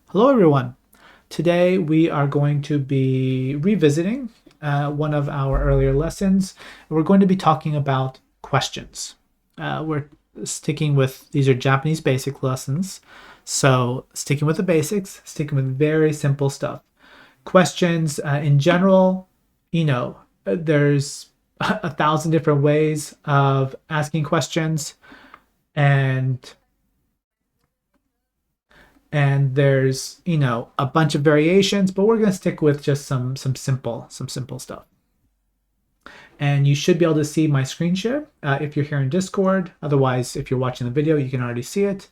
Hello, everyone. Today we are going to be revisiting one of our earlier lessons. We're going to be talking about questions. We're sticking with, these are Japanese basic lessons. So sticking with the basics, sticking with very simple stuff. Questions in general, there's a thousand different ways of asking questions, and there's a bunch of variations, but we're going to stick with just some simple stuff. And you should be able to see my screen share if you're here in Discord. Otherwise, if you're watching the video, you can already see it.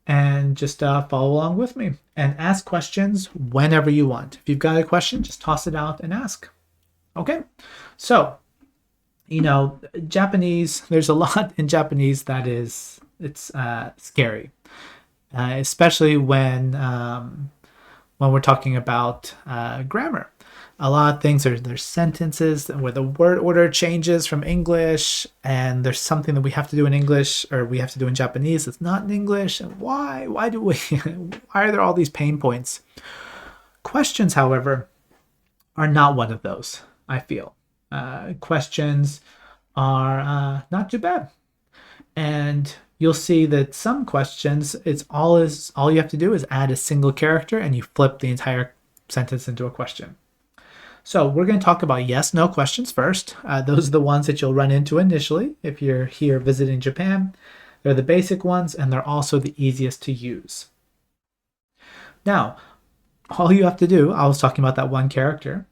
And just follow along with me and ask questions whenever you want. If you've got a question, just toss it out and ask. Okay, so Japanese, there's a lot in Japanese that it's scary, especially when we're talking about grammar. A lot of things there's sentences where the word order changes from English, and there's something that we have to do in English or we have to do in Japanese that's not in English. And why do we why are there all these pain points? Questions, however, are not one of those. I feel questions are not too bad, and you'll see that some questions, all you have to do is add a single character and you flip the entire sentence into a question. So we're going to talk about yes, no questions first. Those are the ones that you'll run into initially if you're here visiting Japan. They're the basic ones, and they're also the easiest to use. Now, all you have to do, I was talking about that one character,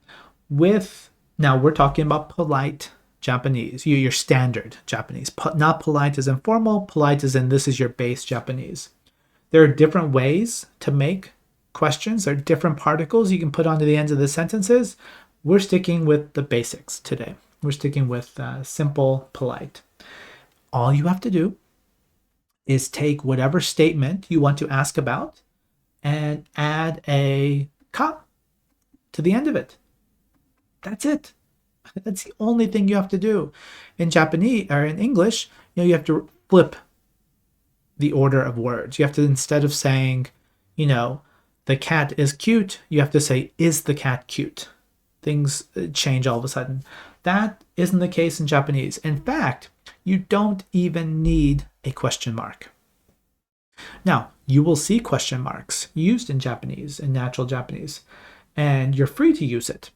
now we're talking about polite Japanese, your standard Japanese. Not polite as informal, polite as in this is your base Japanese. There are different ways to make questions. There are different particles you can put onto the ends of the sentences. We're sticking with the basics today. We're sticking with simple, polite. All you have to do is take whatever statement you want to ask about and add a ka to the end of it. That's it. That's the only thing you have to do. In Japanese or in English, you have to flip the order of words. You have to, instead of saying, the cat is cute, you have to say, is the cat cute? Things change all of a sudden. That isn't the case in Japanese. In fact, you don't even need a question mark. Now, you will see question marks used in Japanese, in natural Japanese, and you're free to use it.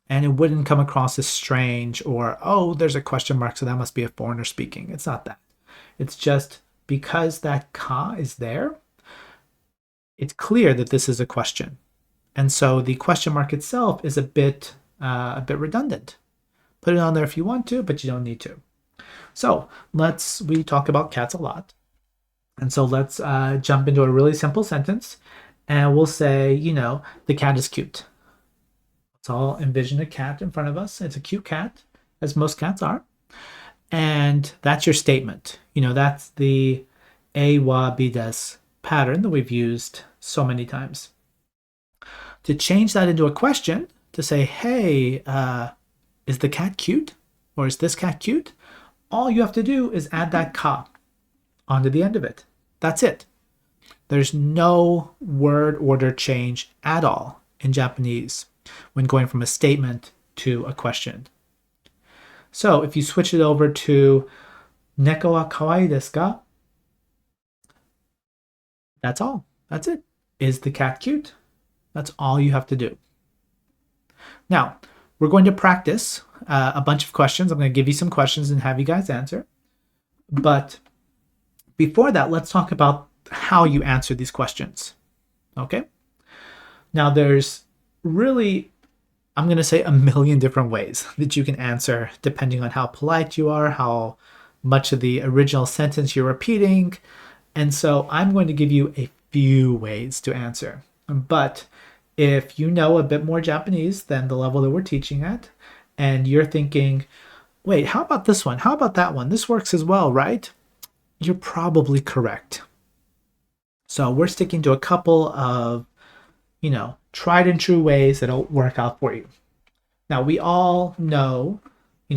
And it wouldn't come across as strange or, oh, there's a question mark, so that must be a foreigner speaking. It's not that. It's just because that ka is there, it's clear that this is a question. And so the question mark itself is a bit redundant. Put it on there if you want to, but you don't need to. So we talk about cats a lot. And so let's jump into a really simple sentence. And we'll say, the cat is cute. Let's all envision a cat in front of us. It's a cute cat, as most cats are. And that's your statement. That's the A wa B des pattern that we've used so many times. To change that into a question, to say, hey, is the cat cute? Or is this cat cute? All you have to do is add that ka onto the end of it. That's it. There's no word order change at all in Japanese when going from a statement to a question. So if you switch it over to neko wa kawaii desu ka? That's all. That's it. Is the cat cute? That's all you have to do. Now, we're going to practice a bunch of questions. I'm going to give you some questions and have you guys answer. But before that, let's talk about how you answer these questions. Okay? Now, there's really, I'm going to say, a million different ways that you can answer depending on how polite you are, how much of the original sentence you're repeating. And so I'm going to give you a few ways to answer. But if you know a bit more Japanese than the level that we're teaching at, and you're thinking, wait, how about this one? How about that one? This works as well, right? You're probably correct. So we're sticking to a couple of, tried and true ways that'll work out for you. Now, we all know,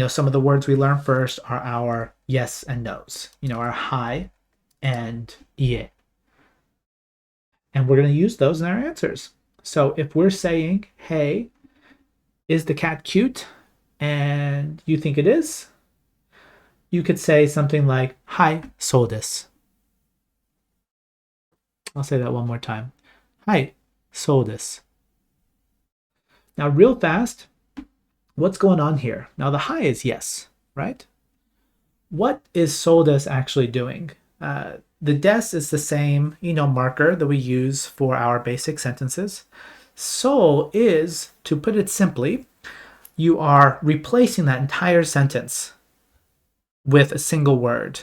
some of the words we learn first are our yes and no's, our hi and ie. And we're going to use those in our answers. So if we're saying, hey, is the cat cute? And you think it is, you could say something like, Hai, so desu. I'll say that one more time. Hai, so desu. Now, real fast, what's going on here? Now, the hai is yes, right? What is so desu actually doing? The des is the same, marker that we use for our basic sentences. So is, to put it simply, you are replacing that entire sentence with a single word.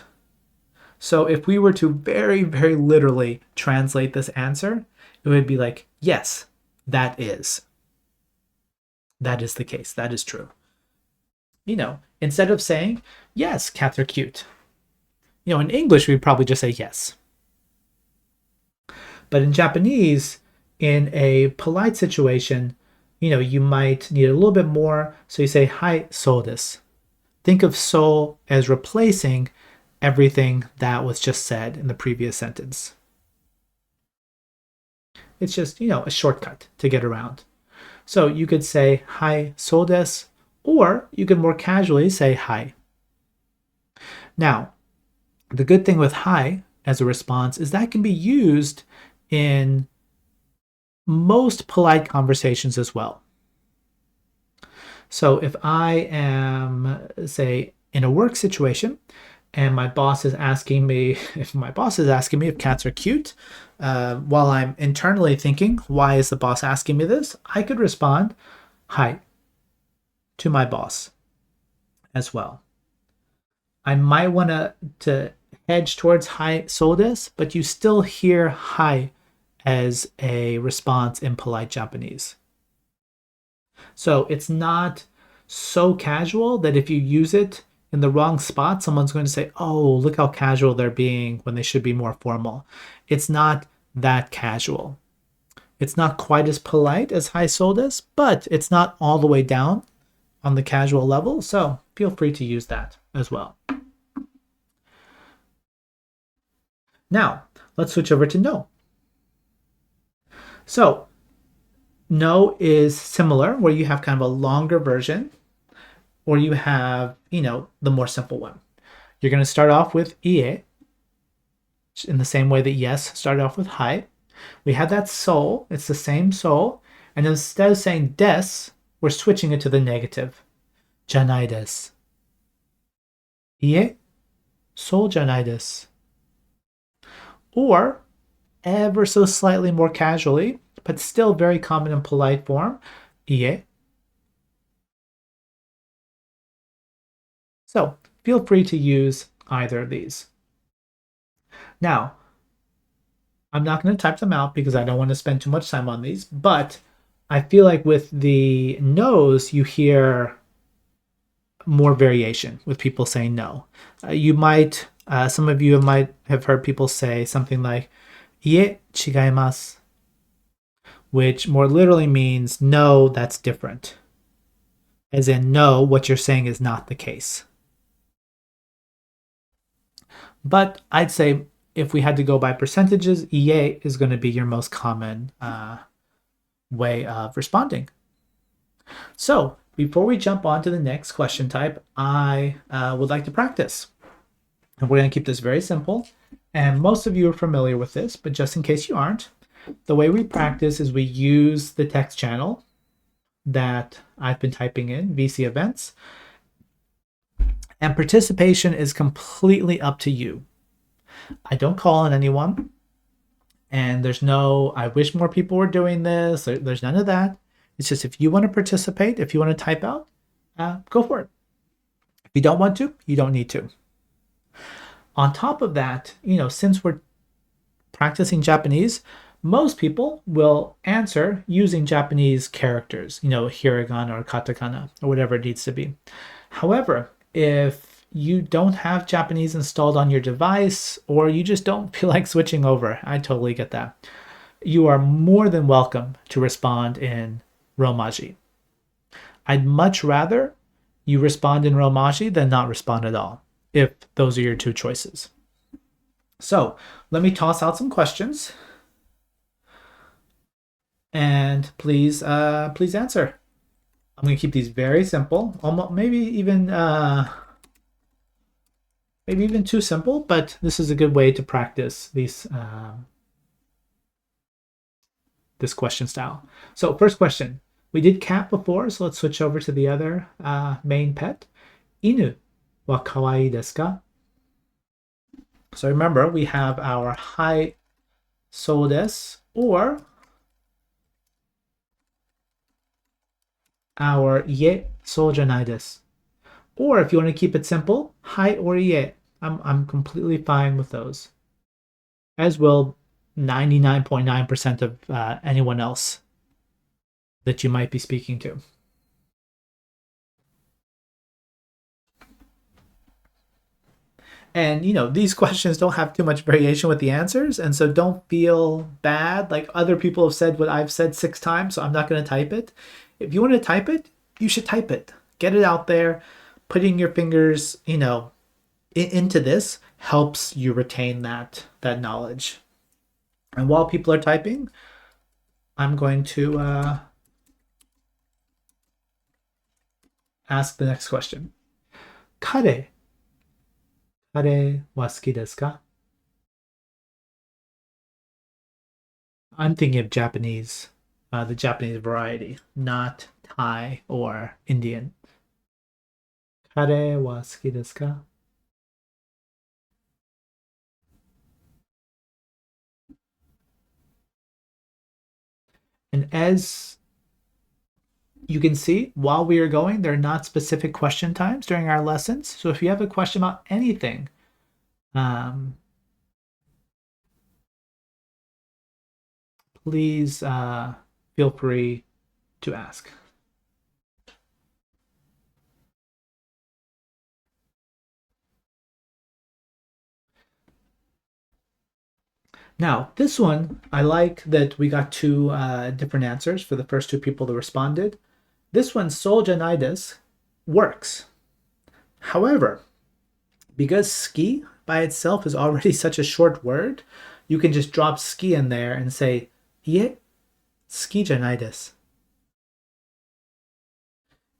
So if we were to very, very literally translate this answer, it would be like, yes, that is. That is the case. That is true. Instead of saying, yes, cats are cute. In English, we'd probably just say yes. But in Japanese, in a polite situation, you might need a little bit more. So you say, hai, so desu. Think of so as replacing everything that was just said in the previous sentence. It's just, a shortcut to get around. So you could say, hai, so desu, or you could more casually say hai. Now, the good thing with hai as a response is that can be used in most polite conversations as well. So if I am, say, in a work situation and my boss is asking me if cats are cute, while I'm internally thinking, why is the boss asking me this? I could respond, hai, to my boss as well. I might want to hedge towards hai, so desu, but you still hear hai as a response in polite Japanese. So it's not so casual that if you use it in the wrong spot, someone's going to say, oh, look how casual they're being when they should be more formal. It's not that casual. It's not quite as polite as hai, so desu, but it's not all the way down on the casual level. So feel free to use that as well. Now, let's switch over to no. So no is similar, where you have kind of a longer version, or you have, the more simple one. You're going to start off with ie, in the same way that yes started off with hai. We had that so, it's the same so, and instead of saying desu, we're switching it to the negative. Janai desu. Ie, so janai desu. Or, ever so slightly more casually, but still very common in polite form, ie. So feel free to use either of these. Now, I'm not going to type them out because I don't want to spend too much time on these, but I feel like with the no's, you hear more variation with people saying no. You might, some of you might have heard people say something like, ie, chigaimasu, which more literally means no, that's different. As in, no, what you're saying is not the case. But I'd say if we had to go by percentages, ie is going to be your most common way of responding. So before we jump on to the next question type, I would like to practice. And we're going to keep this very simple. And most of you are familiar with this, but just in case you aren't, the way we practice is we use the text channel that I've been typing in, VC Events. And participation is completely up to you. I don't call on anyone. And there's no, I wish more people were doing this. There's none of that. It's just if you want to participate, if you want to type out, go for it. If you don't want to, you don't need to. On top of that, since we're practicing Japanese, most people will answer using Japanese characters, hiragana or katakana or whatever it needs to be. However, if you don't have Japanese installed on your device or you just don't feel like switching over, I totally get that. You are more than welcome to respond in Romaji. I'd much rather you respond in Romaji than not respond at all, if those are your two choices. So let me toss out some questions. And please answer. I'm going to keep these very simple, almost maybe even too simple, but this is a good way to practice these this question style. So first question, we did cat before, so let's switch over to the other main pet. Inu wa kawaii desu ka? So remember, we have our hai so desu or our ie so janai desu. Or if you want to keep it simple, hai or ie. I'm completely fine with those. As will 99.9% of anyone else that you might be speaking to. And these questions don't have too much variation with the answers, and so don't feel bad. Like other people have said what I've said 6 times, so I'm not going to type it. If you want to type it, you should type it. Get it out there. Putting your fingers, into this helps you retain that knowledge. And while people are typing, I'm going to ask the next question. Kare. Kare wa suki desu ka? I'm thinking of Japanese, the Japanese variety, not Thai or Indian. Kare wa suki desu ka? And as you can see, while we are going, there are not specific question times during our lessons. So if you have a question about anything, please feel free to ask. Now, this one, I like that we got two different answers for the first two people that responded. This one, Soljanidis, works. However, because ski by itself is already such a short word, you can just drop ski in there and say, ie, ski janai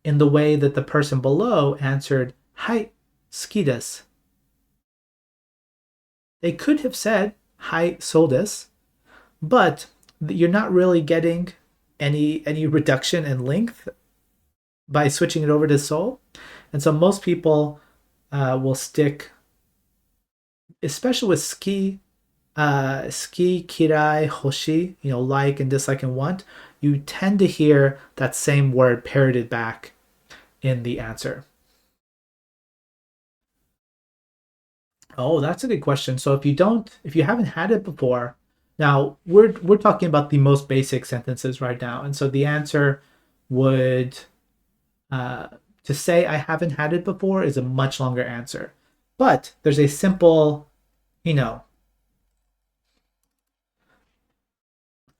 in the way that the person below answered, hai, ski desu. They could have said, hai, so desu, but you're not really getting any reduction in length by switching it over to so. And so most people will stick, especially with ski, kirai, hoshi, like and dislike and want, you tend to hear that same word parroted back in the answer. Oh, that's a good question. So if you haven't had it before, now we're talking about the most basic sentences right now, and so the answer would to say I haven't had it before is a much longer answer. But there's a simple, you know,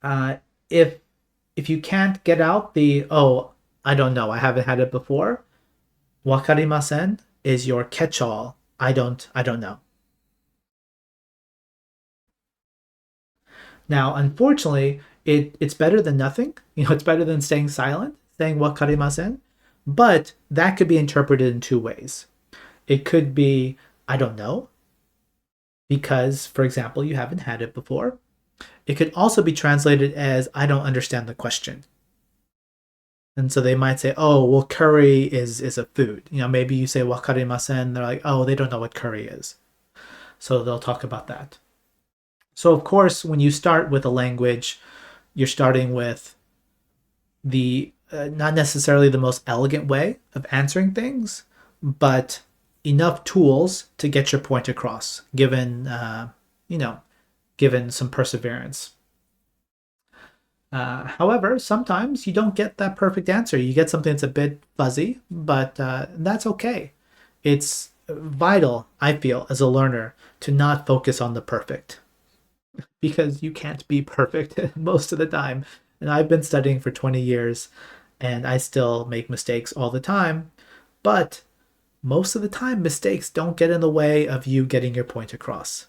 uh, if you can't get out the I don't know, I haven't had it before, wakarimasen is your catch-all. I don't know. Now, unfortunately, it's better than nothing. It's better than staying silent, saying wakarimasen, but that could be interpreted in two ways. It could be I don't know because, for example, you haven't had it before. It could also be translated as I don't understand the question. And so they might say, "Oh, well, curry is a food." Maybe you say wakarimasen. They're like, "Oh, they don't know what curry is," so they'll talk about that. So of course, when you start with a language, you're starting with the not necessarily the most elegant way of answering things, but enough tools to get your point across, you know, given some perseverance. However, sometimes you don't get that perfect answer. You get something that's a bit fuzzy, but that's okay. It's vital, I feel, as a learner to not focus on the perfect because you can't be perfect most of the time. And I've been studying for 20 years and I still make mistakes all the time. But most of the time, mistakes don't get in the way of you getting your point across.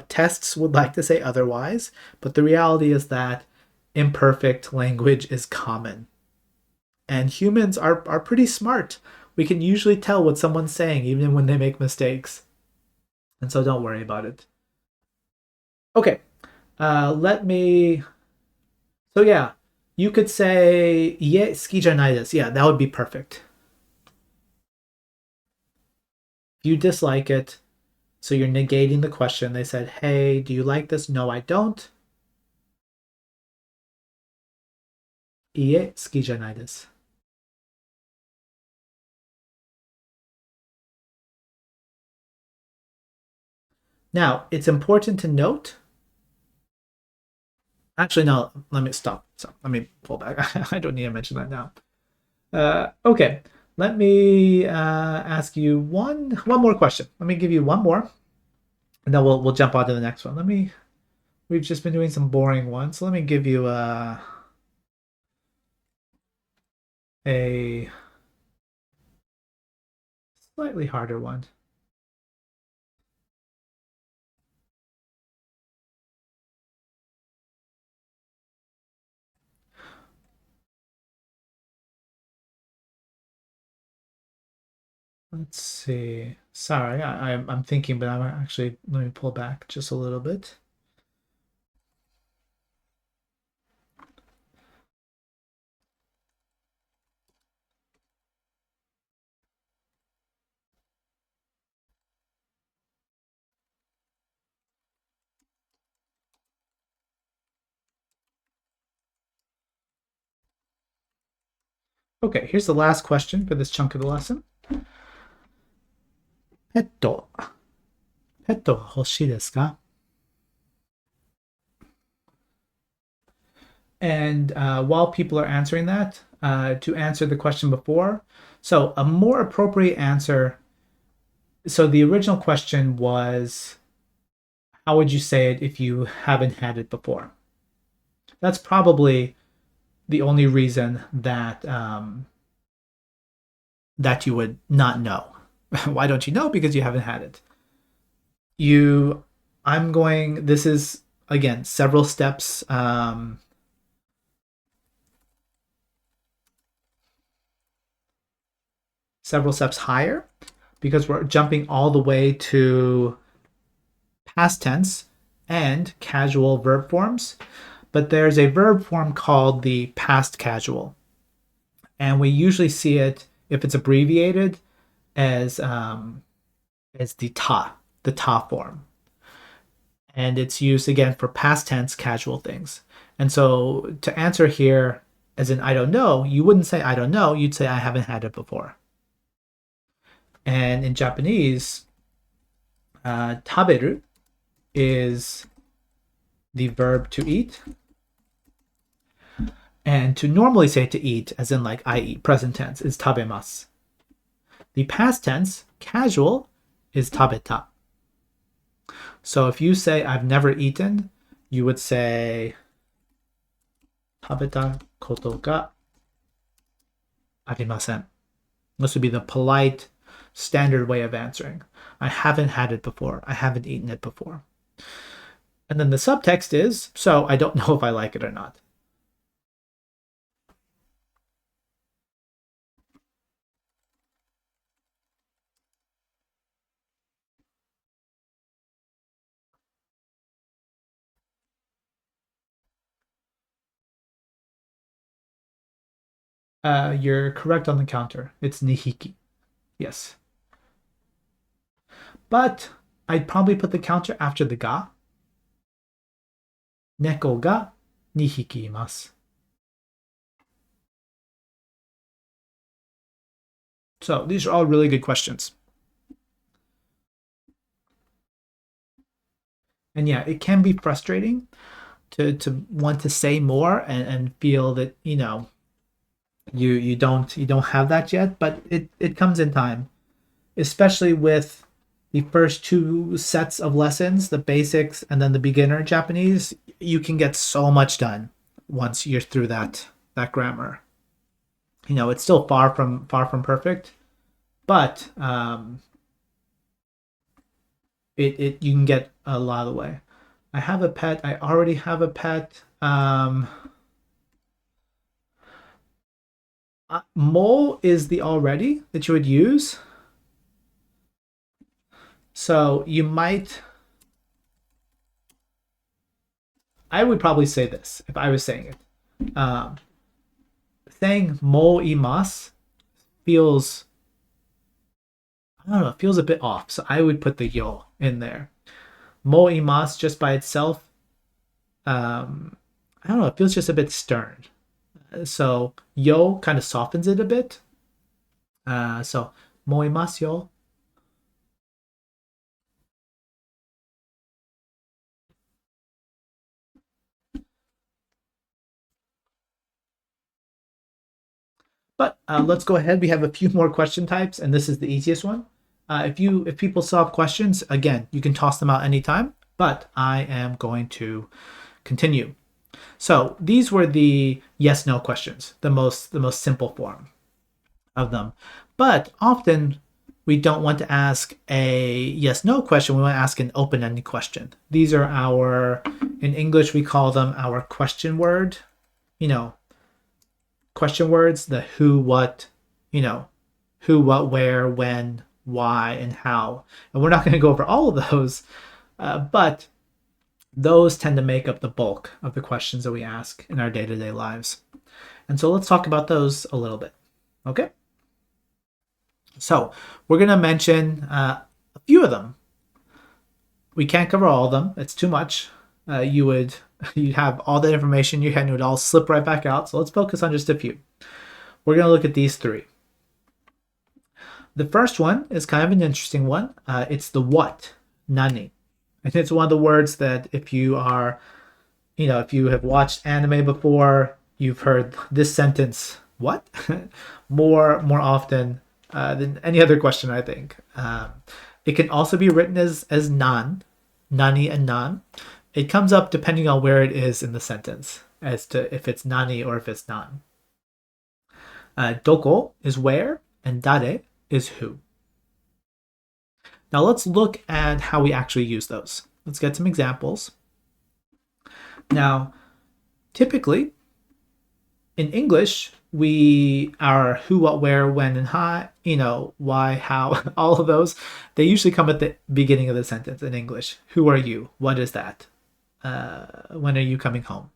Tests would like to say otherwise, but the reality is that imperfect language is common. And humans are pretty smart. We can usually tell what someone's saying even when they make mistakes. And so don't worry about it. Okay, let me. So yeah, you could say "ie ski janai desu." Yeah, that would be perfect. If you dislike it, so you're negating the question. They said, "Hey, do you like this?" No, I don't. "Ie ski janai desu." Now, it's important to note. Actually, no. Let me stop. So let me pull back. I don't need to mention that now. Okay, let me ask you one more question. Let me give you one more, and then we'll jump on to the next one. We've just been doing some boring ones, so let me give you a slightly harder one. Let's see. Sorry, I'm thinking, but I'm actually let me pull back just a little bit. Okay, here's the last question for this chunk of the lesson. ペットが欲しいですか? And while people are answering that, to answer the question before, so a more appropriate answer. So the original question was, how would you say it if you haven't had it before? That's probably the only reason that that you would not know. Why don't you know? Because you haven't had it. This is again several steps. Several steps higher because we're jumping all the way to past tense and casual verb forms. But there's a verb form called the past casual. And we usually see it, if it's abbreviated, as the ta form. And it's used again for past tense casual things. And so to answer here, as in I don't know, you wouldn't say I don't know, you'd say I haven't had it before. And in Japanese, taberu is the verb to eat. And to normally say to eat, as in like I eat, present tense, is tabemasu. The past tense, casual, is tabeta. So if you say I've never eaten, you would say tabeta koto ga arimasen. This would be the polite, standard way of answering. I haven't had it before. I haven't eaten it before. And then the subtext is, so I don't know if I like it or not. You're correct on the counter. It's nihiki. Yes. But I'd probably put the counter after the ga. Neko ga nihiki imasu. So these are all really good questions. And yeah, it can be frustrating to want to say more and feel that, you don't have that yet, but it comes in time, especially with the first two sets of lessons, the basics and then the beginner Japanese. You can get so much done once you're through that grammar. It's still far from perfect, but you can get a lot of the way. I have a pet. I already have a pet. Mole is the already that you would use. So you might. I would probably say this if I was saying it. Saying mo imas feels, I don't know, it feels a bit off. So I would put the yo in there. Mo imas just by itself, I don't know, it feels just a bit stern. So yo kind of softens it a bit. So mo imas yo. But let's go ahead. We have a few more question types, and this is the easiest one. If people still have questions, again, you can toss them out anytime. But I am going to continue. So these were the yes/no questions, the most simple form of them. But often we don't want to ask a yes/no question. We want to ask an open-ended question. These are in English we call them our question word. Question words, the who, what, who, what, where, when, why, and how. And we're not going to go over all of those, but those tend to make up the bulk of the questions that we ask in our day-to-day lives. And so let's talk about those a little bit. Okay? So we're going to mention a few of them. We can't cover all of them. It's too much. You'd have all that information in your head and it would all slip right back out. So let's focus on just a few. We're going to look at these three. The first one is kind of an interesting one. It's the what, nani. I think it's one of the words that if you are, if you have watched anime before, you've heard this sentence, what? more often than any other question, I think. It can also be written as nan, nani and nan. It comes up depending on where it is in the sentence as to if it's nani or if it's nan. Doko is where and dare is who. Now let's look at how we actually use those. Let's get some examples. Now, typically in English, our who, what, where, when, and how, why, how, all of those, they usually come at the beginning of the sentence in English. Who are you? What is that? When are you coming home?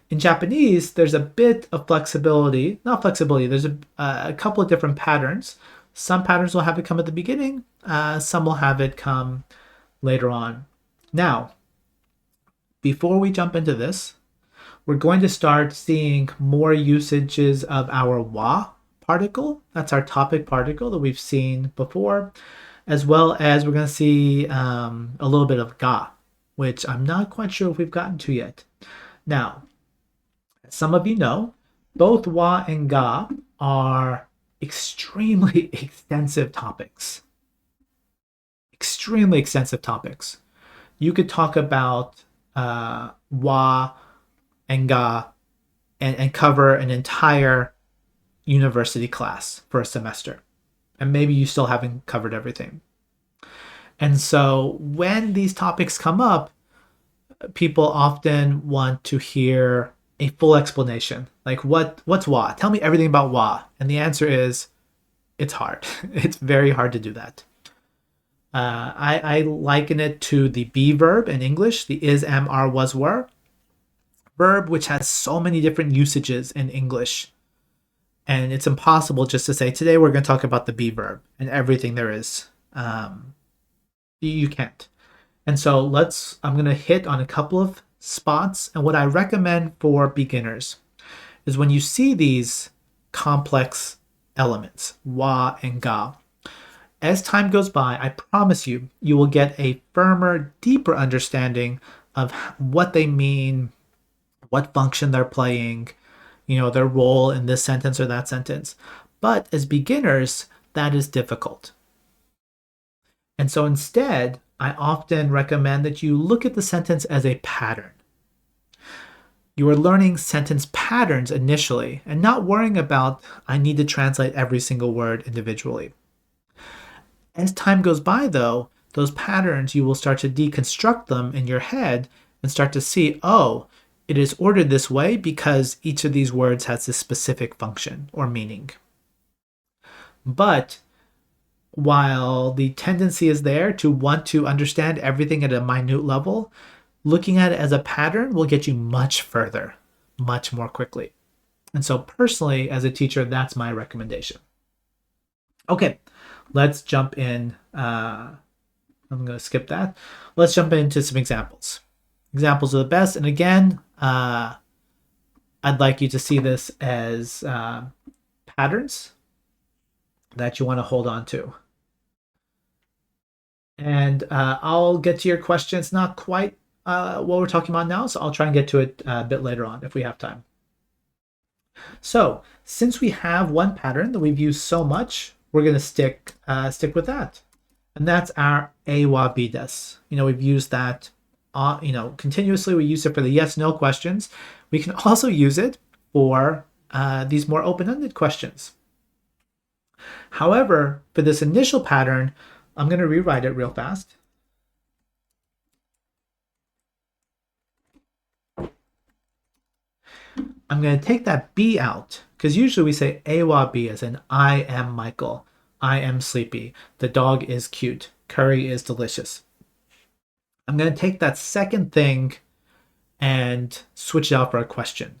In Japanese, there's a bit of flexibility. Not flexibility, there's a couple of different patterns. Some patterns will have it come at the beginning. Some will have it come later on. Now, before we jump into this, we're going to start seeing more usages of our wa particle. That's our topic particle that we've seen before, as well as we're going to see a little bit of ga, which I'm not quite sure if we've gotten to yet. Now, as some of you know, both wa and ga are extremely extensive topics. Extremely extensive topics. You could talk about wa and ga and cover an entire university class for a semester. And maybe you still haven't covered everything. And so when these topics come up, people often want to hear a full explanation. Like, what's wa? Tell me everything about wa. And the answer is, it's hard. It's very hard to do that. I liken it to the be verb in English, the is, am, are, was, were verb, which has so many different usages in English. And it's impossible just to say, today we're going to talk about the be verb and everything there is. You can't. And so I'm going to hit on a couple of spots. And what I recommend for beginners is when you see these complex elements, wa and ga, as time goes by, I promise you will get a firmer, deeper understanding of what they mean, what function they're playing, their role in this sentence or that sentence. But as beginners, that is difficult. And so instead, I often recommend that you look at the sentence as a pattern. You are learning sentence patterns initially and not worrying about, I need to translate every single word individually. As time goes by, though, those patterns, you will start to deconstruct them in your head and start to see, oh, it is ordered this way because each of these words has this specific function or meaning. But while the tendency is there to want to understand everything at a minute level, looking at it as a pattern will get you much further, much more quickly. And so personally, as a teacher, that's my recommendation. Okay, let's jump in. I'm going to skip that. Let's jump into some examples. Examples are the best. And again, I'd like you to see this as patterns that you want to hold on to. And I'll get to your question. It's not quite what we're talking about now, so I'll try and get to it a bit later on if we have time. So since we have one pattern that we've used so much, we're going to stick with that. And that's our A-wa B des. We've used that continuously. We use it for the yes/no questions. We can also use it for these more open-ended questions. However, for this initial pattern, I'm going to rewrite it real fast. I'm going to take that B out, because usually we say A-wa B as in I am Michael, I am sleepy, the dog is cute, curry is delicious. I'm going to take that second thing and switch it out for a question.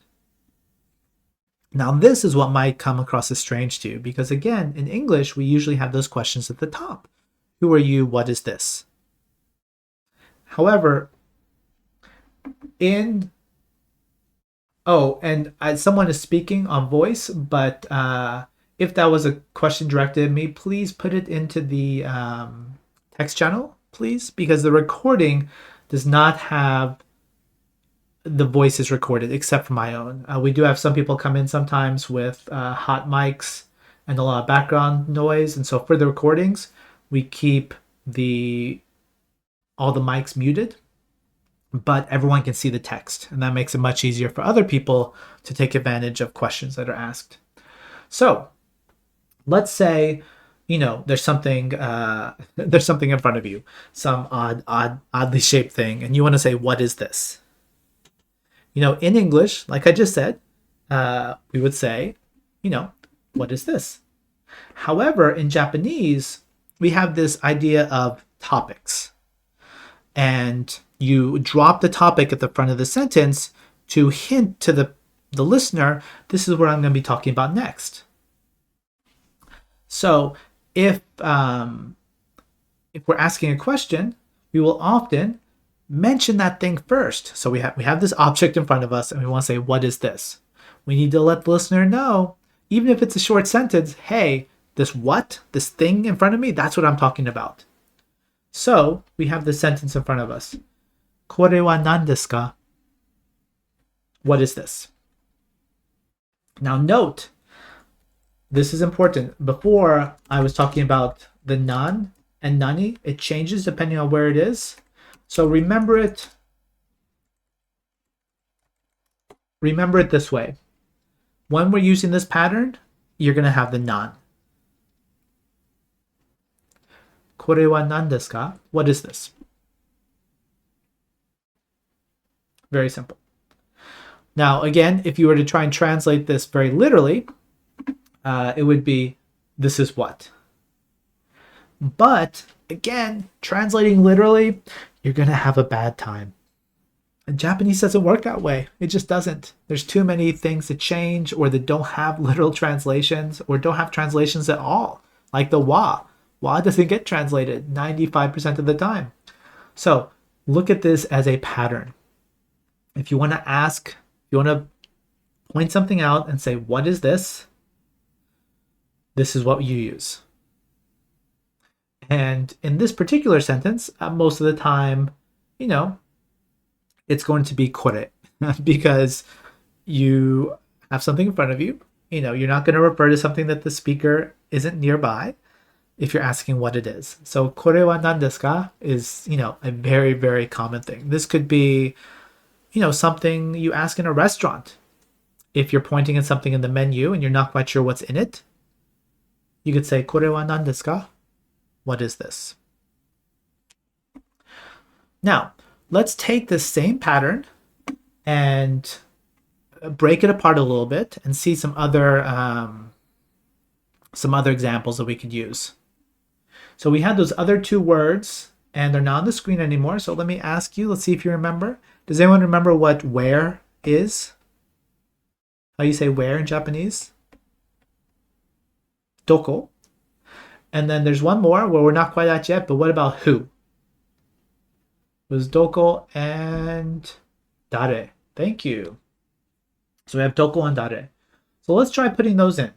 Now this is what might come across as strange to you, because again, in English, we usually have those questions at the top. Who are you? What is this? However, someone is speaking on voice, but if that was a question directed at me, please put it into the text channel, please, because the recording does not have the voices recorded except for my own. We do have some people come in sometimes with hot mics and a lot of background noise, and so for the recordings, we keep all the mics muted, but everyone can see the text, and that makes it much easier for other people to take advantage of questions that are asked. So let's say, there's something in front of you, some oddly shaped thing, and you want to say, what is this? In English, like I just said, we would say, what is this? However, in Japanese, we have this idea of topics, and you drop the topic at the front of the sentence to hint to the listener, this is what I'm going to be talking about next. So if we're asking a question, we will often mention that thing first. So we have this object in front of us, and we want to say, what is this? We need to let the listener know, even if it's a short sentence, hey, this thing in front of me, that's what I'm talking about. So we have this sentence in front of us. Kore wa nan desu ka? What is this? Now note, this is important. Before I was talking about the nan and nani. It changes depending on where it is. So remember it this way. When we're using this pattern, you're going to have the nan. Kore wa nan desu ka? What is this? Very simple. Now, again, if you were to try and translate this very literally, it would be, this is what. But, again, translating literally, you're going to have a bad time. And Japanese doesn't work that way. It just doesn't. There's too many things that change, or that don't have literal translations, or don't have translations at all. Like the wa. Wa doesn't get translated 95% of the time. So look at this as a pattern. If you want to ask, if you want to point something out and say, what is this? This is what you use. And in this particular sentence, most of the time, it's going to be kore because you have something in front of you. You're not going to refer to something that the speaker isn't nearby if you're asking what it is. So kore wa nan desu ka is, a very, very common thing. This could be, something you ask in a restaurant. If you're pointing at something in the menu and you're not quite sure what's in it, you could say, Kore wa nan desu ka? What is this? Now, let's take this same pattern and break it apart a little bit and see some other examples that we could use. So we had those other two words, and they're not on the screen anymore. So let me ask you, let's see if you remember. Does anyone remember what where is? How you say where in Japanese? Doko. And then there's one more where we're not quite at yet, but what about who? It was doko and dare. Thank you. So we have doko and dare. So let's try putting those in.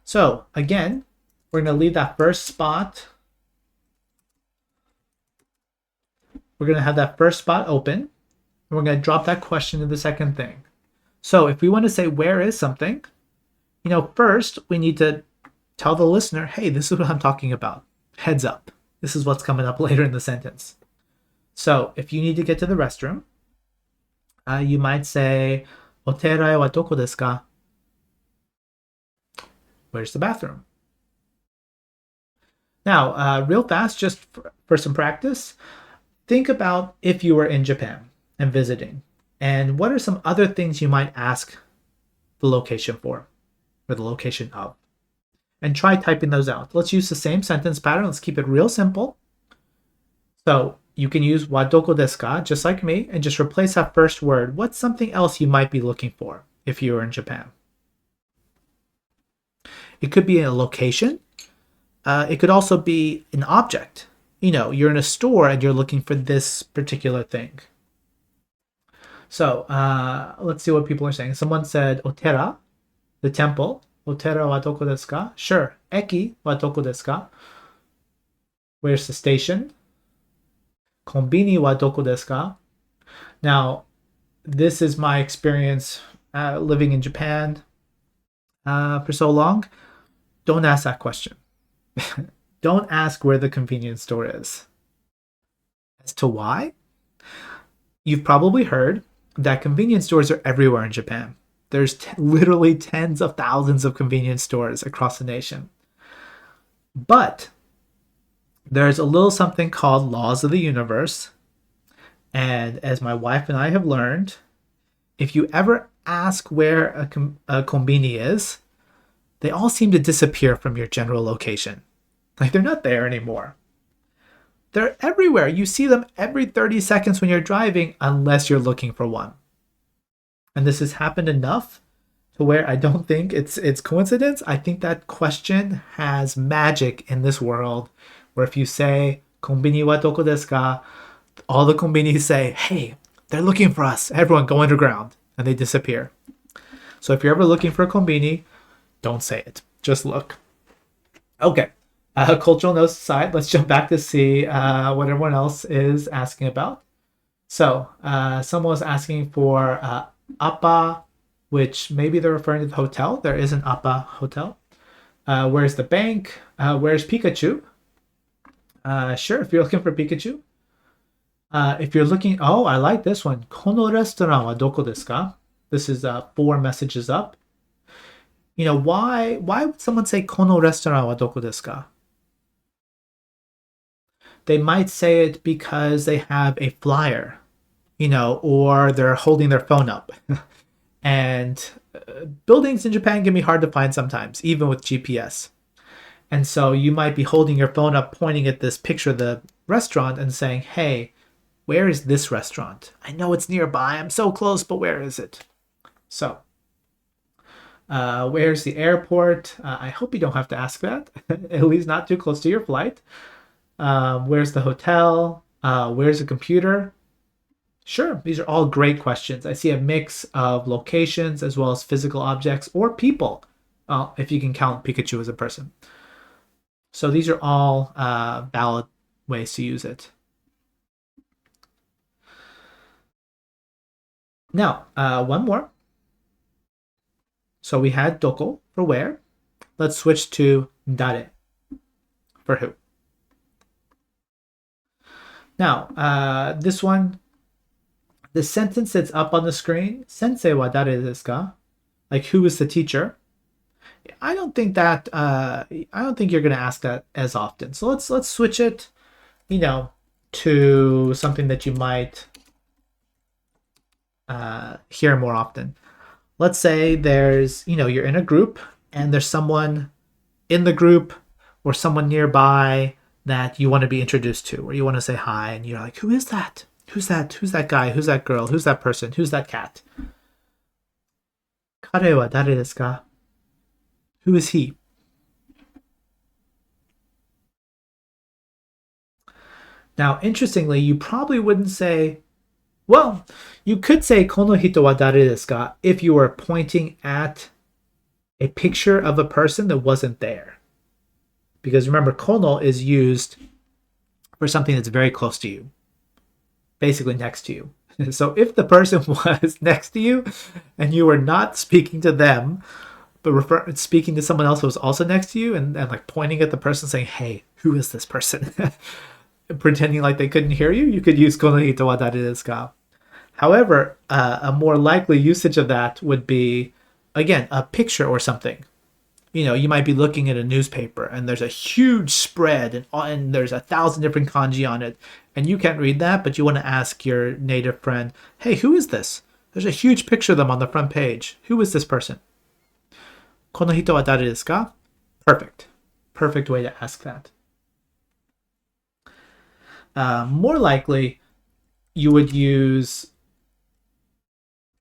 So again, we're going to leave that first spot. We're going to have that first spot open. And we're going to drop that question to the second thing. So if we want to say where is something, first we need to tell the listener, hey, this is what I'm talking about. Heads up. This is what's coming up later in the sentence. So if you need to get to the restroom, you might say, Oterai wa doko desu ka? Where's the bathroom? Now, real fast, just for some practice, think about if you were in Japan and visiting, and what are some other things you might ask the location for, or the location of, and try typing those out. Let's use the same sentence pattern. Let's keep it real simple. So you can use wa doko desu ka, just like me, and just replace that first word. What's something else you might be looking for if you were in Japan? It could be a location. It could also be an object. You're in a store and you're looking for this particular thing. So let's see what people are saying. Someone said otera, the temple. Otera wa doko desu ka? Sure. Eki wa doko desu ka? Where's the station? Konbini wa doko desu ka? Now, this is my experience living in Japan for so long. Don't ask that question. Don't ask where the convenience store is. As to why? You've probably heard that convenience stores are everywhere in Japan. There's literally tens of thousands of convenience stores across the nation. But there's a little something called laws of the universe. And as my wife and I have learned, if you ever ask where a konbini is, they all seem to disappear from your general location. Like they're not there anymore. They're everywhere. You see them every 30 seconds when you're driving, unless you're looking for one. And this has happened enough to where I don't think it's coincidence. I think that question has magic in this world, where if you say, konbini wa doko desu ka? All the konbinis say, hey, they're looking for us. Everyone go underground. And they disappear. So if you're ever looking for a konbini, don't say it. Just look. Okay. Cultural notes aside, let's jump back to see what everyone else is asking about. So someone was asking for appa, which maybe they're referring to the hotel. There is an appa hotel. Where's the bank? Where's Pikachu? Sure, if you're looking for Pikachu. If you're looking, oh, I like this one. Kono restaurant wa doko desu ka? This is 4 messages up. Why would someone say kono restaurant wa doko desu ka? They might say it because they have a flyer, or they're holding their phone up. And buildings in Japan can be hard to find sometimes, even with GPS. And so you might be holding your phone up, pointing at this picture of the restaurant and saying, hey, where is this restaurant? I know it's nearby. I'm so close, but where is it? So, where's the airport? I hope you don't have to ask that, at least not too close to your flight. Where's the hotel? Where's the computer? Sure, these are all great questions. I see a mix of locations as well as physical objects or people, if you can count Pikachu as a person. So these are all valid ways to use it. Now, one more. So we had doko for where. Let's switch to dare for who. Now, this one, the sentence that's up on the screen, sensei wa dare desu ka? Like, who is the teacher? I don't think you're going to ask that as often. So let's switch it, to something that you might hear more often. Let's say you're in a group and there's someone in the group or someone nearby that you want to be introduced to, or you want to say hi, and you're like, who is that? Who's that? Who's that guy? Who's that girl? Who's that person? Who's that cat? 彼は誰ですか? Who is he? Now, interestingly, you probably wouldn't say, well, you could say この人は誰ですか if you were pointing at a picture of a person that wasn't there. Because remember, この is used for something that's very close to you, basically next to you. So if the person was next to you and you were not speaking to them, but speaking to someone else who was also next to you and like pointing at the person saying, hey, who is this person? Pretending like they couldn't hear you, you could use この人は誰ですか? However, a more likely usage of that would be, again, a picture or something. You might be looking at a newspaper and there's a huge spread and there's 1,000 different kanji on it. And you can't read that, but you want to ask your native friend, hey, who is this? There's a huge picture of them on the front page. Who is this person? この人は誰ですか? Perfect. Perfect way to ask that. More likely, you would use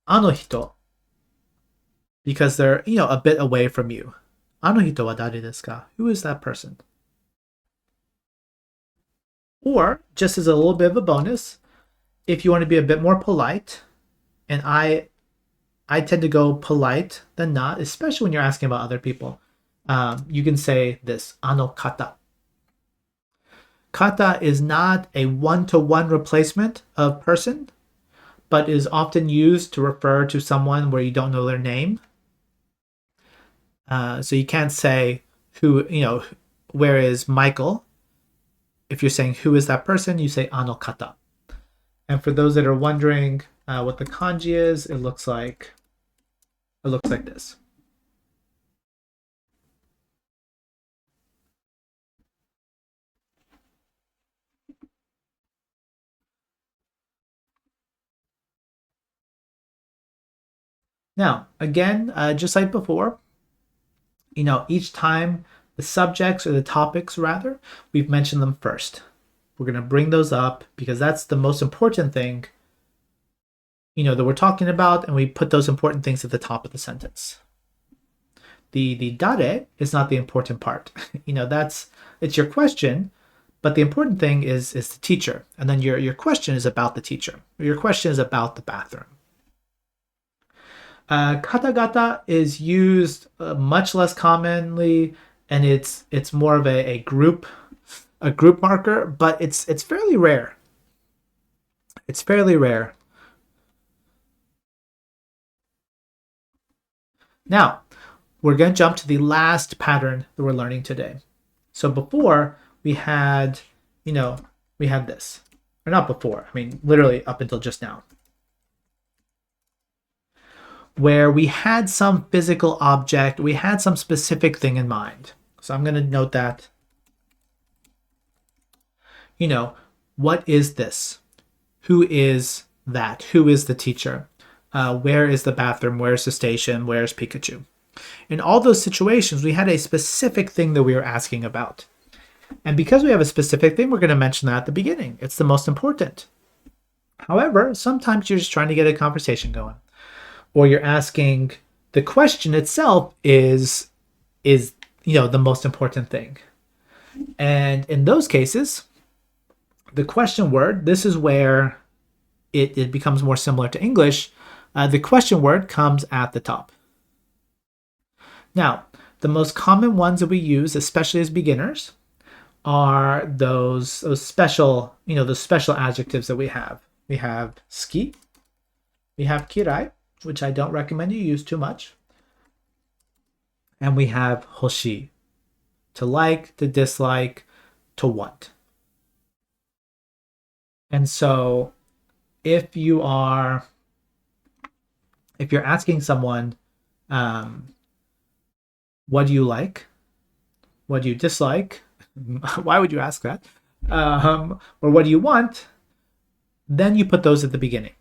あの人 because they're, a bit away from you. あの人は誰ですか? Who is that person? Or, just as a little bit of a bonus, if you want to be a bit more polite, and I tend to go polite than not, especially when you're asking about other people, you can say this, あの方. Kata is not a one-to-one replacement of person, but is often used to refer to someone where you don't know their name. So you can't say where is Michael? If you're saying who is that person, you say あの方. And for those that are wondering what the kanji is, it looks like this. Now, again, just like before, each time the subjects or the topics, rather, we've mentioned them first. We're going to bring those up because that's the most important thing, that we're talking about, and we put those important things at the top of the sentence. The dare is not the important part. It's your question, but the important thing is the teacher. And then your question is about the teacher. Your question is about the bathroom. Katagata is used much less commonly, and it's more of a group marker, but it's fairly rare. It's fairly rare. Now, we're going to jump to the last pattern that we're learning today. So before we had this, or not before. I mean, literally up until just now, where we had some physical object, we had some specific thing in mind. So I'm going to note that, what is this? Who is that? Who is the teacher? Where is the bathroom? Where's the station? Where's Pikachu? In all those situations, we had a specific thing that we were asking about. And because we have a specific thing, we're going to mention that at the beginning. It's the most important. However, sometimes you're just trying to get a conversation going, or you're asking, the question itself is the most important thing. And in those cases, the question word, this is where it becomes more similar to English. The question word comes at the top. Now, the most common ones that we use, especially as beginners, are those special, those special adjectives that we have. We have ski, we have kirai, which I don't recommend you use too much, and we have hoshi, to like, to dislike, to want. And so if you're asking someone, what do you like? What do you dislike? Why would you ask that? or what do you want, then you put those at the beginning.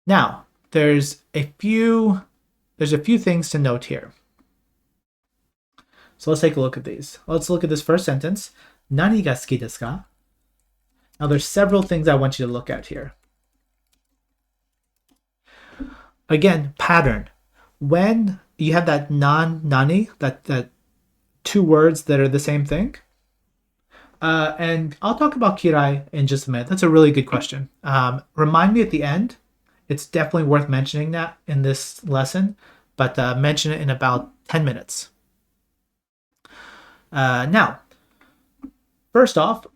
Now, there's a few things to note here. So let's take a look at these. Let's look at this first sentence. Nani ga suki desu ka? Now there's several things I want you to look at here. Again, pattern. When you have that non-nani, that two words that are the same thing, and I'll talk about kirai in just a minute. That's a really good question. Remind me at the end. It's definitely worth mentioning that in this lesson, but mention it in about 10 minutes. Now, first off,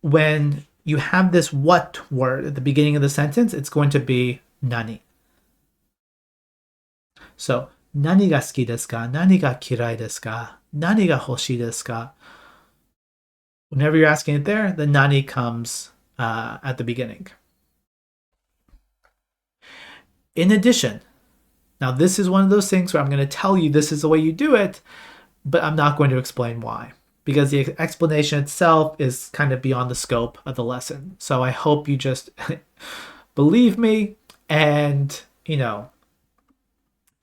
when you have this what word at the beginning of the sentence, it's going to be nani. So, nani ga suki desu ka? Nani ga kirai desu ka? Nani ga hoshii desu ka? Whenever you're asking it there, the nani comes at the beginning. In addition, now this is one of those things where I'm going to tell you this is the way you do it, but I'm not going to explain why, because the explanation itself is kind of beyond the scope of the lesson. So I hope you just believe me and,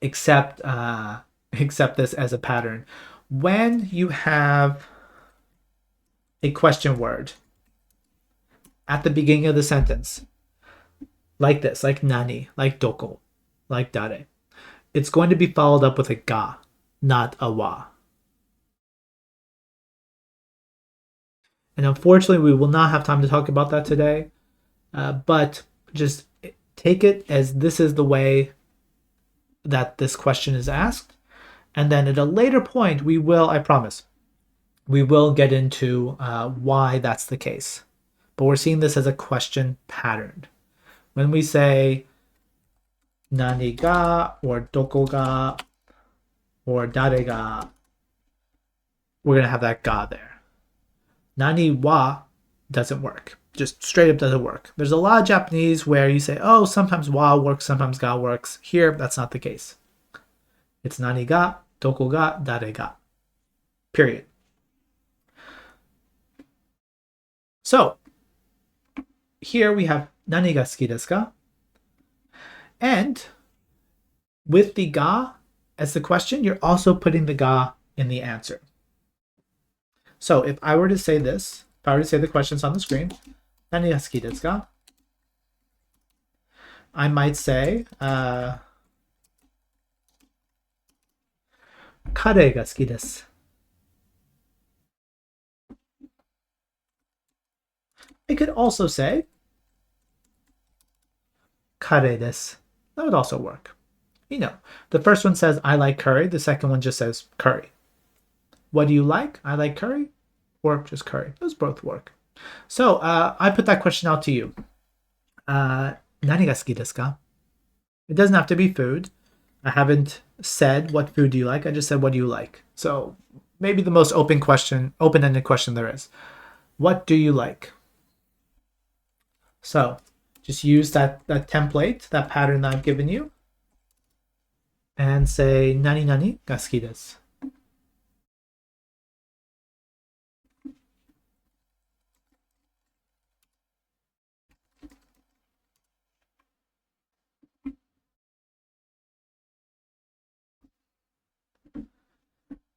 accept this as a pattern. When you have a question word at the beginning of the sentence, like this, like nani, like doko, like dare, it's going to be followed up with a ga, not a wa. And unfortunately, we will not have time to talk about that today, but just take it as this is the way that this question is asked. And then at a later point, we will, I promise, we will get into why that's the case. But we're seeing this as a question pattern. When we say nani ga or doko ga or dare ga, we're going to have that ga there. Nani wa doesn't work. Just straight up doesn't work. There's a lot of Japanese where you say, oh, sometimes wa works, sometimes ga works. Here, that's not the case. It's nani ga, doko ga, dare ga. Period. So, here we have nani ga suki desu ka? And with the ga as the question, you're also putting the ga in the answer. So if I were to say this, if I were to say the questions on the screen, nani ga suki desu ka? I might say, kare ga suki desu. I could also say, kare desu. That would also work. The first one says, I like curry. The second one just says curry. What do you like? I like curry, or just curry. Those both work. So I put that question out to you. Nani ga suki desu ka? It doesn't have to be food. I haven't said what food do you like. I just said what do you like. So maybe the most open-ended question there is. What do you like? So just use that template, that pattern that I've given you, and say nani nani ga suki desu.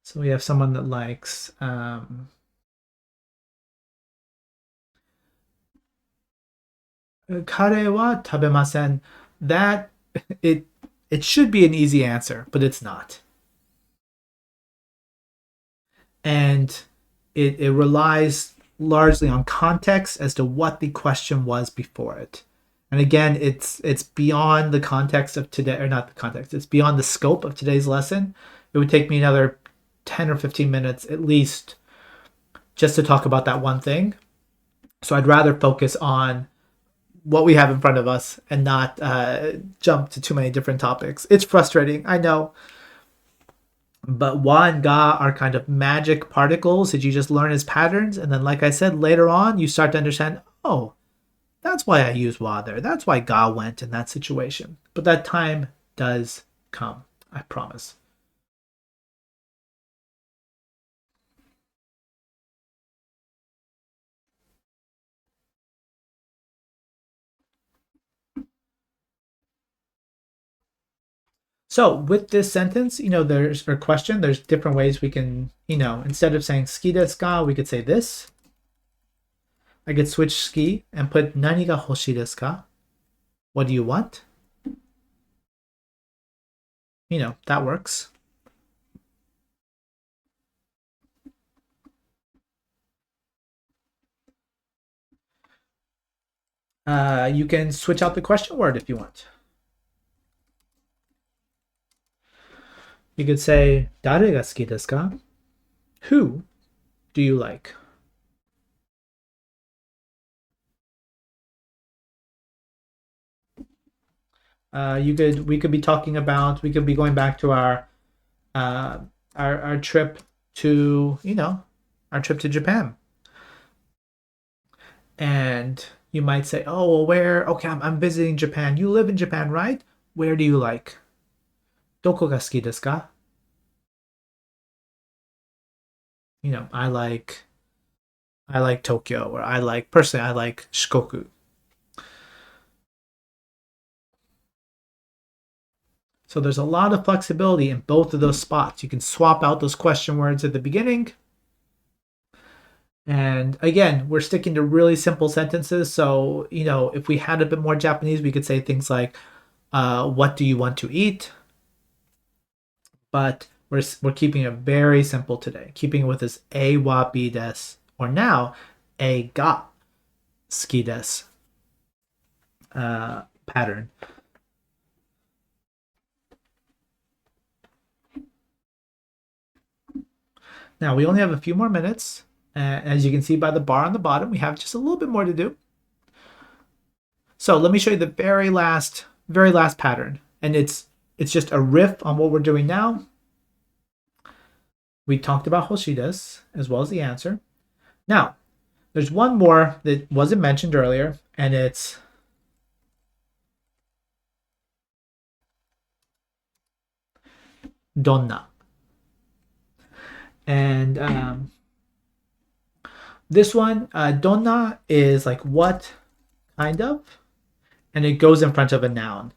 So we have someone that likes kare wa tabemasen. That it should be an easy answer, but it's not. And it relies largely on context as to what the question was before it. And again, it's beyond the context of today, or not the context, it's beyond the scope of today's lesson. It would take me another 10 or 15 minutes at least just to talk about that one thing. So I'd rather focus on what we have in front of us and not jump to too many different topics. It's frustrating, I know. But wa and ga are kind of magic particles that you just learn as patterns. And then, like I said, later on, you start to understand, oh, that's why I use wa there. That's why ga went in that situation. But that time does come, I promise. So with this sentence, there's a question, there's different ways we can, instead of saying ski desu ka, we could say this. I could switch ski and put nani ga hoshii desu ka? What do you want? That works. You can switch out the question word if you want. You could say, Dare ga suki desu ka? Who do you like? We could be talking about, we could be going back to our trip to, our trip to Japan. And you might say, oh, well, where? Okay, I'm visiting Japan. You live in Japan, right? Where do you like? Doko ga suki desu ka? I like Tokyo, or personally, I like Shikoku. So there's a lot of flexibility in both of those spots. You can swap out those question words at the beginning. And again, we're sticking to really simple sentences. So, if we had a bit more Japanese, we could say things like, what do you want to eat? But we're keeping it very simple today, keeping it with this a wa bi desu, or now a ga suki desu pattern. Now we only have a few more minutes. As you can see by the bar on the bottom, we have just a little bit more to do. So let me show you the very last pattern. And it's just a riff on what we're doing now. We talked about hoshii desu as well as the answer. Now, there's one more that wasn't mentioned earlier, and it's donna. And this one, donna is like what kind of, and it goes in front of a noun.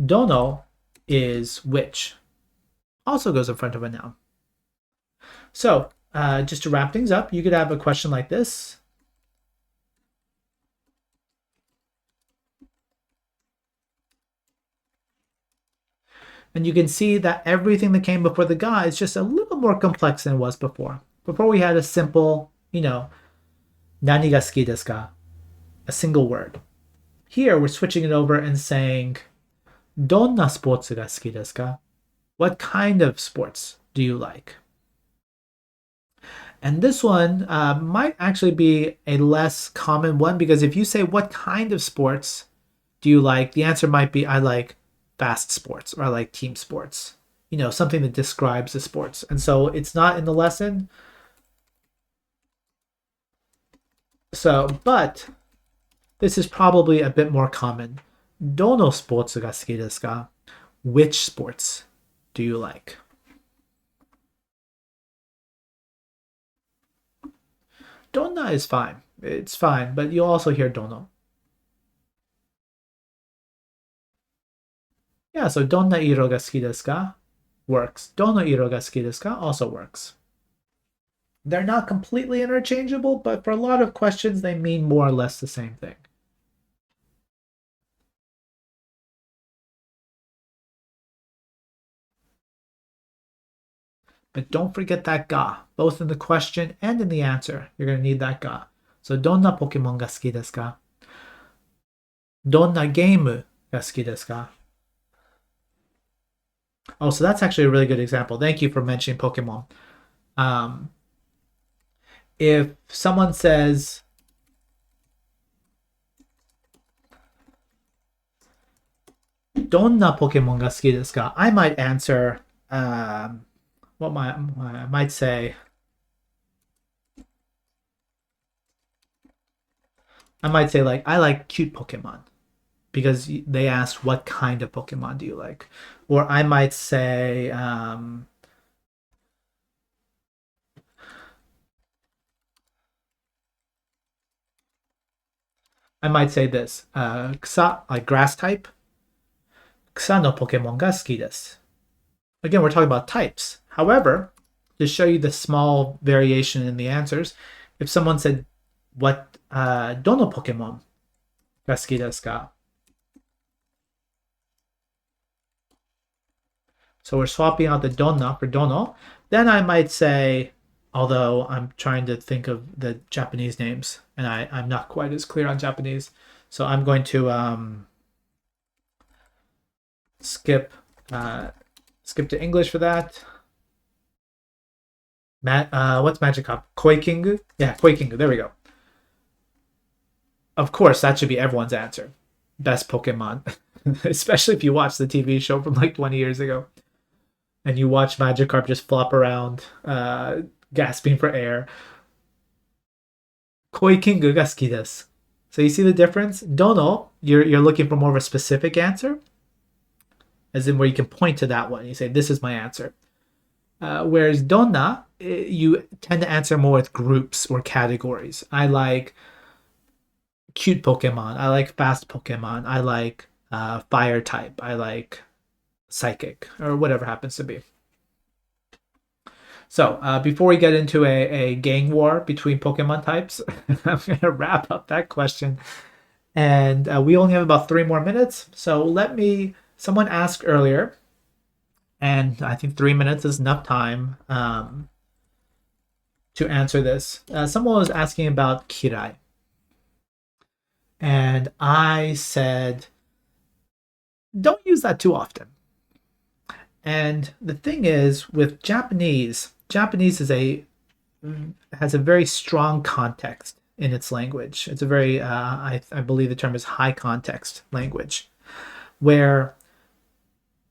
Dono is which, also goes in front of a noun. So just to wrap things up, you could have a question like this. And you can see that everything that came before the ga is just a little more complex than it was before. Before we had a simple, nani ga suki desu ka? A single word. Here we're switching it over and saying, donna sports ga suki desu ka? What kind of sports do you like? And this one might actually be a less common one, because if you say, what kind of sports do you like? The answer might be, I like fast sports, or I like team sports. Something that describes the sports. And so it's not in the lesson. So, but this is probably a bit more common. Dono sports ga suki desu ka? Which sports do you like? Donna is fine. It's fine, but you'll also hear dono. Yeah, so donna iro ga suki desu ka? Works. Dono iro ga suki desu ka? Also works. They're not completely interchangeable, but for a lot of questions, they mean more or less the same thing. But don't forget that ga, both in the question and in the answer. You're going to need that ga. So, donna Pokemon ga suki desu ka? Donna game ga suki desu ka? Oh, so that's actually a really good example. Thank you for mentioning Pokemon. If someone says, donna Pokemon ga suki desu ka? I might answer, I might say, like, I like cute Pokemon, because they asked, what kind of Pokemon do you like? Or I might say, this, like grass type. 草のポケモンが好きです. Again, we're talking about types. However, to show you the small variation in the answers, if someone said, what, どのポケモンが好きですか? So we're swapping out the donna for dono. Then I might say, although I'm trying to think of the Japanese names, and I'm not quite as clear on Japanese, so I'm going to skip to English for that. What's Magikarp? Koikingu? Yeah, Koikingu. There we go. Of course, that should be everyone's answer. Best Pokemon. Especially if you watch the TV show from like 20 years ago. And you watch Magikarp just flop around, gasping for air. Koikingu ga suki desu. So you see the difference? Dono, you're looking for more of a specific answer. As in where you can point to that one. You say, this is my answer. Whereas donna, you tend to answer more with groups or categories. I like cute Pokemon. I like fast Pokemon. I like fire type. I like psychic, or whatever happens to be. So before we get into a gang war between Pokemon types, I'm going to wrap up that question. And we only have about 3 more minutes. So someone asked earlier, and I think 3 minutes is enough time to answer this. Someone was asking about kirai. And I said, don't use that too often. And the thing is, with Japanese has a very strong context in its language. It's a very, I believe the term is high context language, where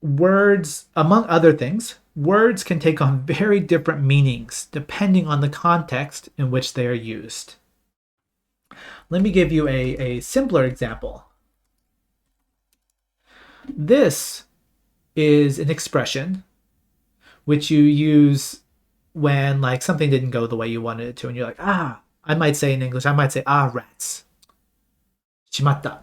words, among other things, words can take on very different meanings depending on the context in which they are used. Let me give you a simpler example. This is an expression which you use when like something didn't go the way you wanted it to, and you're like, I might say in English, rats. Shimatta.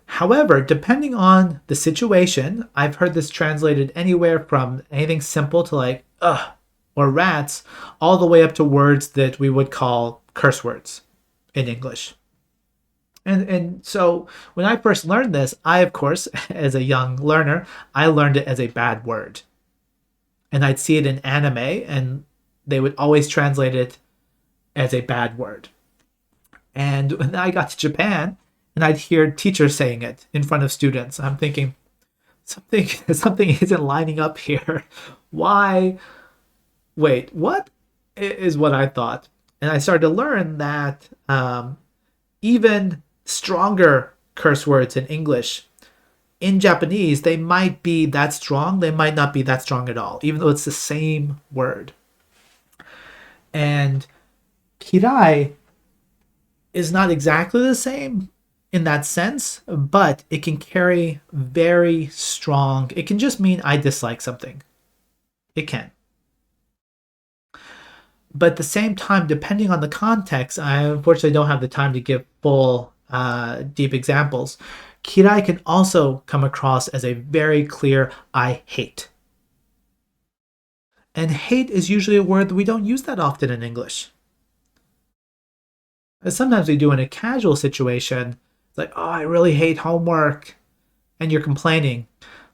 However, depending on the situation, I've heard this translated anywhere from anything simple to like, or rats, all the way up to words that we would call curse words in English. And so when I first learned this, I, of course, as a young learner, I learned it as a bad word. And I'd see it in anime, and they would always translate it as a bad word. And when I got to Japan, and I'd hear teachers saying it in front of students, I'm thinking, something isn't lining up here. Why? Wait, what? Is what I thought. And I started to learn that even stronger curse words in English, in Japanese, they might be that strong. They might not be that strong at all, even though it's the same word. And kirai is not exactly the same in that sense, but it can carry very strong. It can just mean I dislike something. It can. But at the same time, depending on the context, I unfortunately don't have the time to give full deep examples. Kirai can also come across as a very clear I hate. And hate is usually a word that we don't use that often in English. Sometimes we do in a casual situation. It's like, I really hate homework. And you're complaining.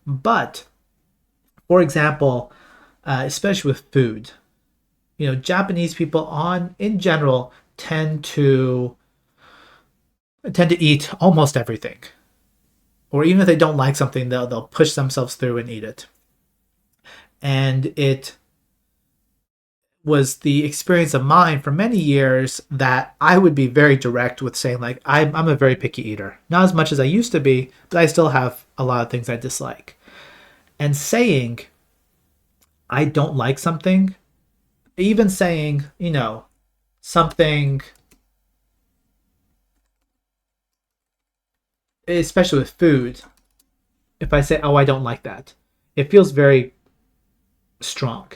But, for example, especially with food, Japanese people in general tend to eat almost everything. Or even if they don't like something, they'll push themselves through and eat it. And it was the experience of mine for many years that I would be very direct with saying, like, I'm a very picky eater. Not as much as I used to be, but I still have a lot of things I dislike. And saying I don't like something, even saying, something, especially with food, if I say, I don't like that, it feels very strong.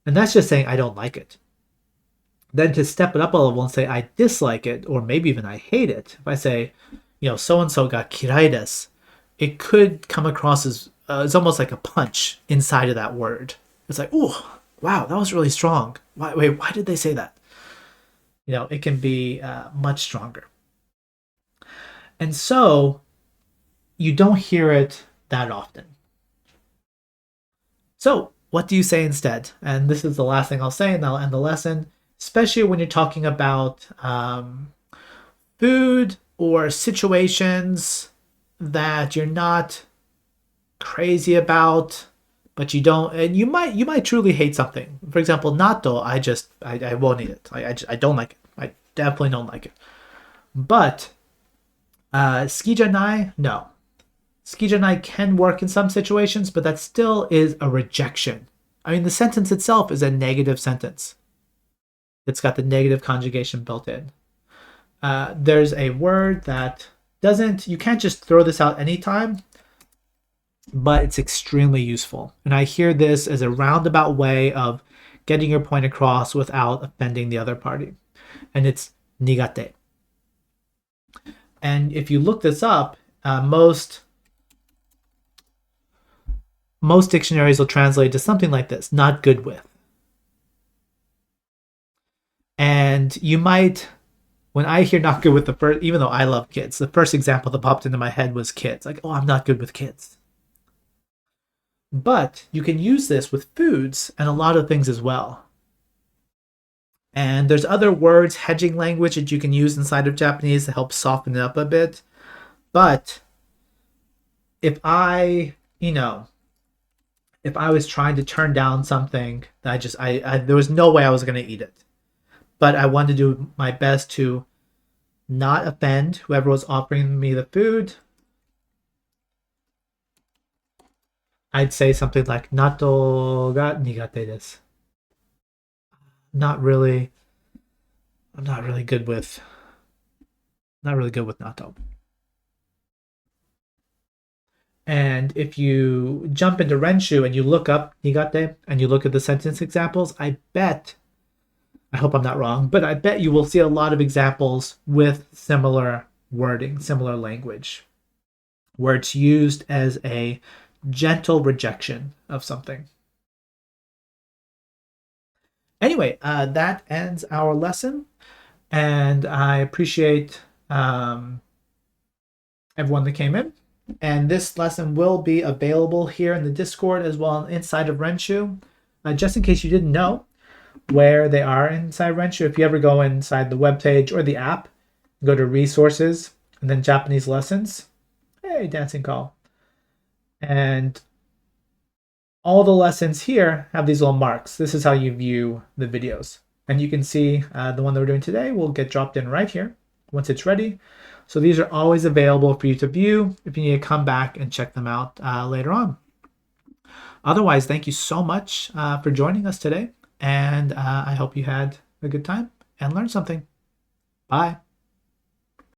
And that's just saying I don't like it. Then to step it up a level and say I dislike it, or maybe even I hate it. If I say, so-and-so ga kirai desu, it could come across as it's almost like a punch inside of that word. It's like, oh, wow, that was really strong. Why did they say that? It can be much stronger. And so you don't hear it that often. So what do you say instead? And this is the last thing I'll say, and I'll end the lesson, especially when you're talking about food or situations that you're not crazy about, but you don't, and you might truly hate something. For example, natto, I won't eat it. I don't like it. I definitely don't like it. But ski janai, no. Ski janai can work in some situations, but that still is a rejection. I mean, the sentence itself is a negative sentence. It's got the negative conjugation built in. There's a word that you can't just throw this out anytime, but it's extremely useful. And I hear this as a roundabout way of getting your point across without offending the other party. And it's nigate. And if you look this up, most dictionaries will translate to something like this: not good with. And you might, when I hear not good with the first, even though I love kids, the first example that popped into my head was kids. Like, oh, I'm not good with kids. But you can use this with foods and a lot of things as well. And there's other words, hedging language, that you can use inside of Japanese to help soften it up a bit. But if I was trying to turn down something that there was no way I was going to eat it, but I wanted to do my best to not offend whoever was offering me the food, I'd say something like natto ga nigate desu. I'm not really good with natto. And if you jump into Renshu and you look up nigate and you look at the sentence examples, I hope I'm not wrong, but I bet you will see a lot of examples with similar wording, similar language, where it's used as a gentle rejection of something. Anyway, that ends our lesson, and I appreciate everyone that came in. And this lesson will be available here in the Discord as well inside of Renshu. Just in case you didn't know where they are inside Renshu, if you ever go inside the webpage or the app, go to resources and then Japanese lessons. Hey, dancing call. And all the lessons here have these little marks. This is how you view the videos. And you can see the one that we're doing today will get dropped in right here once it's ready. So these are always available for you to view if you need to come back and check them out later on. Otherwise, thank you so much for joining us today. And I hope you had a good time and learned something. Bye.